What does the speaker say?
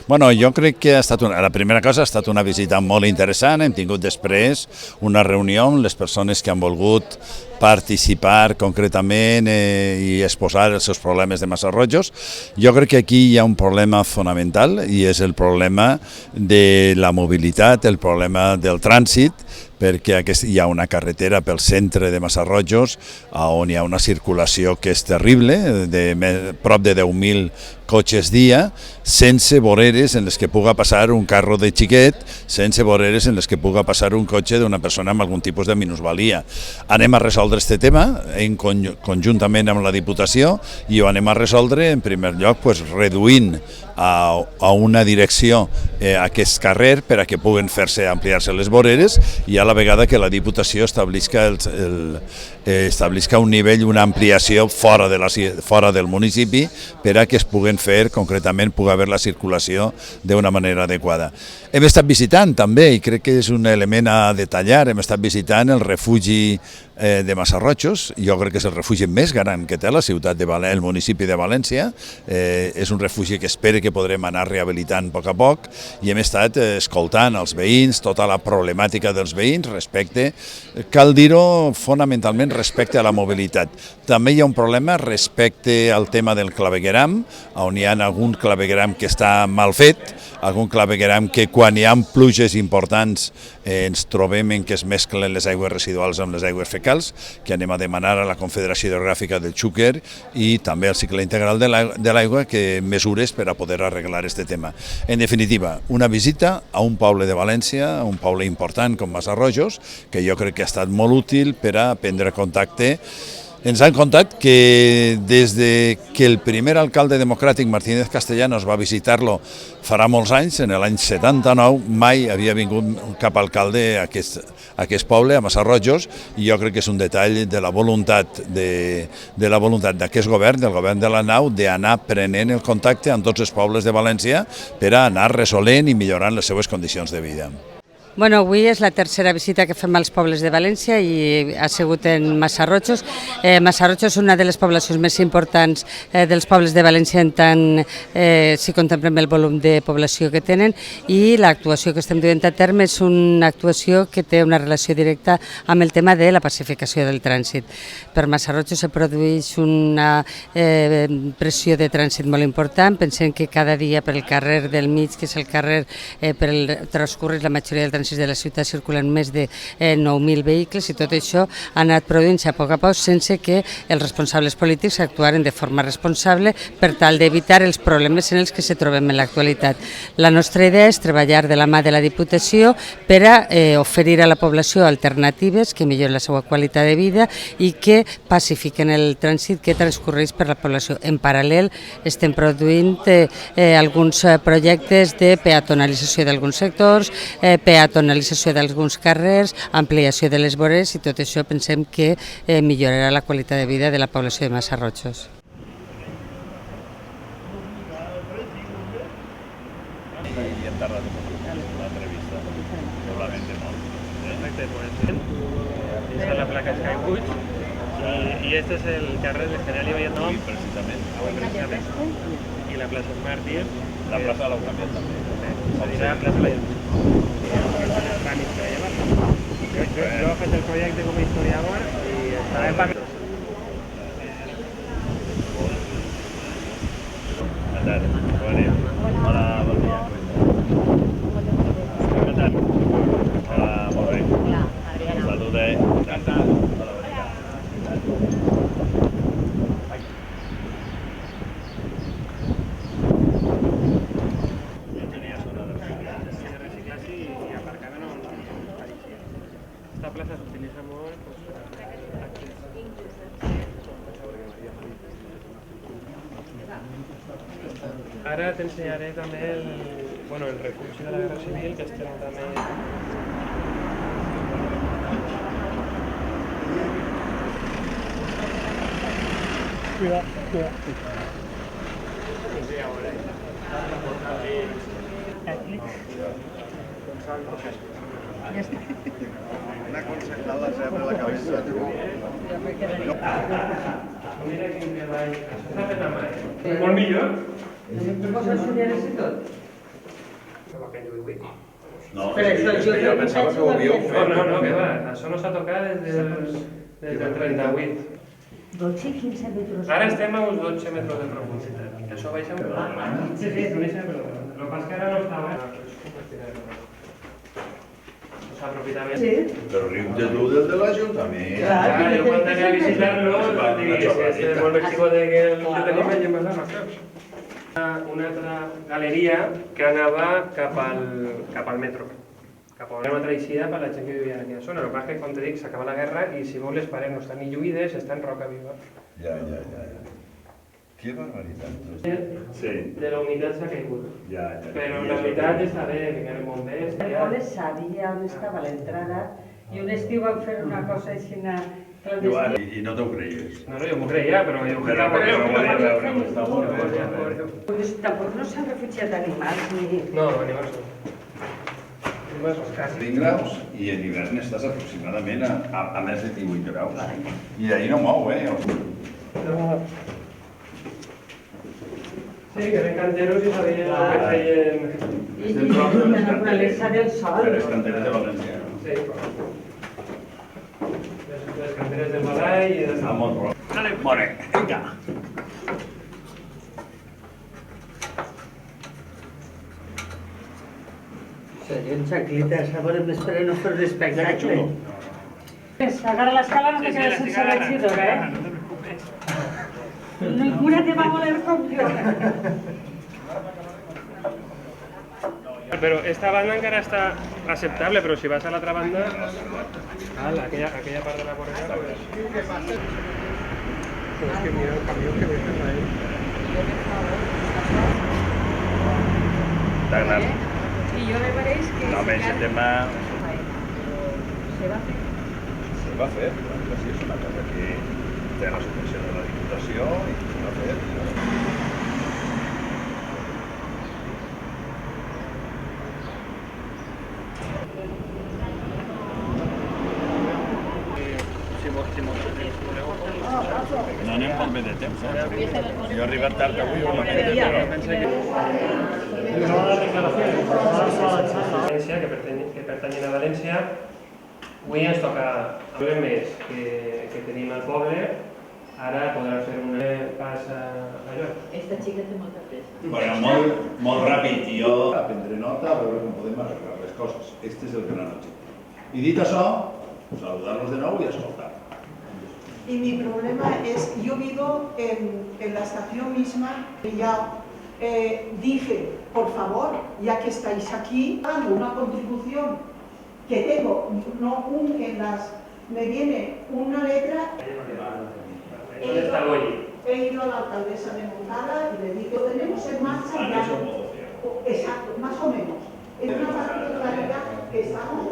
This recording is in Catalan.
Bueno, jo crec que la primera cosa ha estat una visita molt interessant. Hem tingut després una reunió amb les persones que han volgut participar concretament i exposar els seus problemes de Massarrojos. Jo crec que aquí hi ha un problema fonamental i és el problema de la mobilitat, el problema del trànsit, perquè hi ha una carretera pel centre de Massarrojos on hi ha una circulació que és terrible, prop de 10.000 cotxes dia, sense voreres en les que puga passar un carro de xiquet, sense voreres en les que puga passar un cotxe d'una persona amb algun tipus de minusvalia. Anem a resoldre aquest tema conjuntament amb la Diputació i ho anem a resoldre en primer lloc reduint a una direcció aquest carrer per a que puguen ampliar-se les voreres i a la vegada que la Diputació establisca un nivell, una ampliació fora del municipi per a que es puguen fer, concretament, pugui haver la circulació d'una manera adequada. Hem estat visitant també, i crec que és un element a detallar, hem estat visitant el refugi de Massarrojos. Jo crec que és el refugi més gran que té la ciutat el municipi de València. És un refugi que espero que podrem anar rehabilitant a poc i hem estat escoltant els veïns, tota la problemàtica dels veïns respecte, cal dir-ho fonamentalment respecte a la mobilitat. També hi ha un problema respecte al tema del clavegueram, on hi ha algun clavegueram que està mal fet, algun clavegueram que quan hi ha pluges importants ens trobem en que es mesclen les aigües residuals amb les aigües fecals, que anem a demanar a la Confederació Hidrogràfica del Xúquer i també al cicle integral de l'aigua que mesures per a poder arreglar aquest tema. En definitiva, una visita a un poble de València, un poble important com Massarrojos, que jo crec que ha estat molt útil per a prendre contacte. Ens han contat que des que el primer alcalde democràtic, Martínez Castellanos, va visitar-lo farà molts anys, en l'any 79, mai havia vingut cap alcalde a aquest poble, a Massarrojos, i jo crec que és un detall de la voluntat d'aquest govern, del govern de la nau, d'anar prenent el contacte amb tots els pobles de València per a anar resolent i millorant les seves condicions de vida. Bueno, avui és la tercera visita que fem als pobles de València i ha sigut en Massarrojos. Massarrojos és una de les poblacions més importants dels pobles de València en tant si contemplem el volum de població que tenen i l'actuació que estem duent a terme és una actuació que té una relació directa amb el tema de la pacificació del trànsit. Per Massarrojos se produeix una pressió de trànsit molt important. Pensem que cada dia per el carrer del mig, que és el carrer per el transcurrir la majoria del trànsit de la ciutat, circulen més de 9.000 vehicles i tot això ha anat produint-se a poc sense que els responsables polítics actuaren de forma responsable per tal d'evitar els problemes en els que se trobem en l'actualitat. La nostra idea és treballar de la mà de la Diputació per a oferir a la població alternatives que milloren la seva qualitat de vida i que pacifiquen el trànsit que transcorreix per la població. En paral·lel estem produint alguns projectes de peatonalització d'alguns sectors, peatonalització d'alguns carrers, ampliació de les voreres i tot això pensem que millorarà la qualitat de vida de la població de Massarrojos. Esta es la placa Skywood y este es el carrer de General Ibañez precisamente. Y la plaza Mártir. La plaza de l'Aucamiento també. La plaza de l'Aucamiento. Yo faig el projecte com a historiador i estarà en part. Hola, bon dia. Què tal? Hola, molt bé. Salut, encantat. Hola, bon dia. Esta plaza se utiliza molt Ara t'ensenyaré també el refugi de la Guerra Civil, que estem també... Cuidado. Una concentrada sempre a la cabeza. Mira quin treball. Això s'ha fet a mà. Molt millor. Em pots ensenyar així tot? Lluís. No, Però això és que jo pensava que ho havíeu fet. No, que va, això no s'ha tocat des del 38. 12 i 15 metres. Ara estem a uns 12 metres de profunditat. Això baixa... Sí, Tunisia, però el que passa que ara no estava... S'aprofitava... Sí. Però riu-te tu del de l'Ajuntament. Clar, jo quan anava a visitar-lo, és molt més xico que el que tenim allà en Massaroig. Una altra galeria que anava cap al metro. Cap a una altra eixida per la gent que vivia en aquella zona. El que passa que, com te dic, s'acaba la guerra i si veus les parets no estan ni lluïdes, estan roca viva. Ja. Que barbaritat. Sí. De la humitat s'ha caigut. Ja. Però la veritat està bé, que eren bombers. El poble sabia on estava l'entrada i un estiu van fer una cosa així clandestina. I no t'ho creies. No, jo m'ho creia, però jo ho Però creia. no volia veure, està molt bé. Pues tampoc no s'han refugiat animals ni... No, animals no. Animals no, quasi. 20 graus i en hivern estàs aproximadament a més de 18 graus. I d'ahir no mou, Sí, que eren canteros i sabien el que feien... I la naturalesa del sol. De les canteres de València. Sí. Les canteres del Balai i... Està molt bo. Vale, vinga. Seria un xaclita, a veure, m'espero no fer l'espectacle. Agarra l'escala, no te quedes sense regidora, No te preocupes. Ninguna te va a voler com jo. Però esta banda encara està acceptable, però si vas a l'altra banda... aquella part de la vorera... És que mira el camió que ve per ahí. T'ha agradat? Y yo me parece que... No, més el tema... se va a hacer. Se va fer, però sí, és una cosa que té la subvenció de la Diputació i se va fer. No anem molt bé de temps, Jo he arribat tard avui, València, que pertanyen a València, avui ens toca problemes que tenim al poble, ara podrà fer un pas allò. Esta chica té molta pressa. Bueno, molt ràpid, jo prendré nota a veure com podem arreglar les coses. Este és el gran objectiu. I dit això, saludar-los de nou i escoltar. Y mi problema es, yo vivo en la estación misma, y ya dije, por favor, ya que estáis aquí, dando una contribución que tengo, no me viene una letra. He ido a la alcaldesa de Moncada y le digo, tenemos en marcha ya. Exacto, más o menos. Es una particularidad que estamos